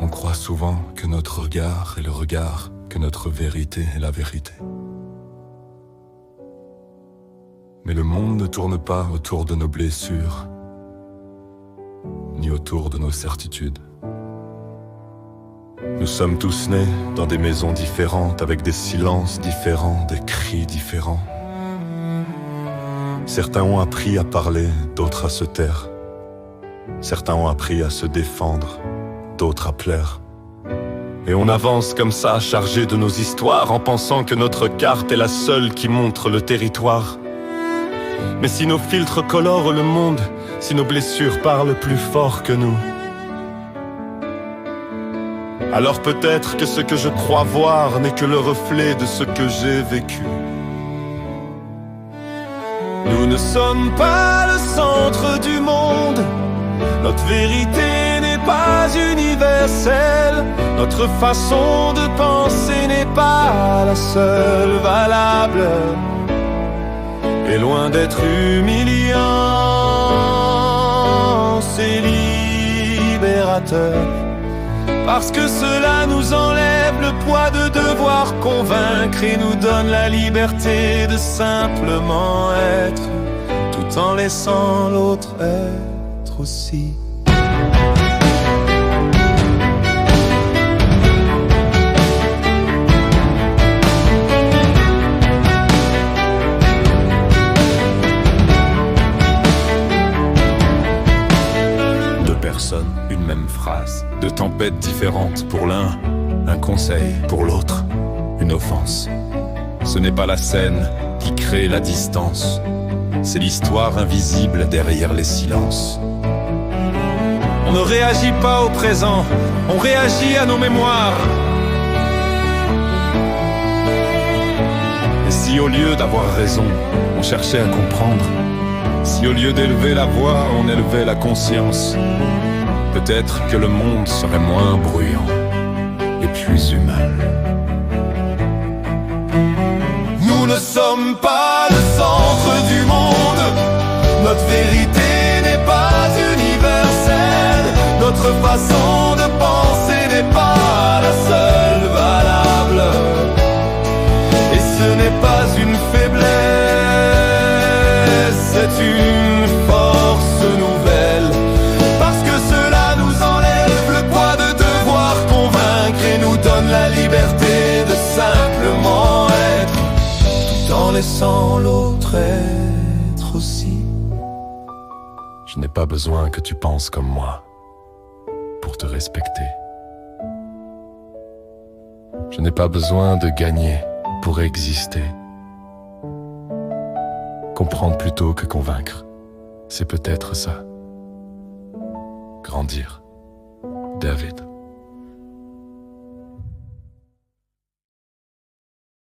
On croit souvent que notre regard est le regard, que notre vérité est la vérité. Mais le monde ne tourne pas autour de nos blessures, ni autour de nos certitudes. Nous sommes tous nés dans des maisons différentes, avec des silences différents, des cris différents. Certains ont appris à parler, d'autres à se taire. Certains ont appris à se défendre, d'autres à plaire. Et on avance comme ça, chargé de nos histoires, en pensant que notre carte est la seule qui montre le territoire. Mais si nos filtres colorent le monde, si nos blessures parlent plus fort que nous, alors peut-être que ce que je crois voir n'est que le reflet de ce que j'ai vécu. Nous ne sommes pas le centre du monde, notre vérité n'est pas universelle, notre façon de penser n'est pas la seule valable. Et loin d'être humiliant, c'est libérateur. Parce que cela nous enlève le poids de devoir convaincre et nous donne la liberté de simplement être, tout en laissant l'autre être aussi. Une même phrase, deux tempêtes différentes pour l'un, un conseil pour l'autre, une offense. Ce n'est pas la scène qui crée la distance, c'est l'histoire invisible derrière les silences. On ne réagit pas au présent, on réagit à nos mémoires. Et si au lieu d'avoir raison, on cherchait à comprendre, si au lieu d'élever la voix, on élevait la conscience, peut-être que le monde serait moins bruyant et plus humain. Nous ne sommes pas le centre du monde, notre vérité n'est pas universelle, notre façon de penser n'est pas la seule valable. Et ce n'est pas une faiblesse, c'est une force nouvelle. Parce que cela nous enlève le poids de devoir convaincre et nous donne la liberté de simplement être, tout en laissant l'autre être aussi. Je n'ai pas besoin que tu penses comme moi pour te respecter. Je n'ai pas besoin de gagner pour exister. Comprendre plutôt que convaincre, c'est peut-être ça. Grandir. David.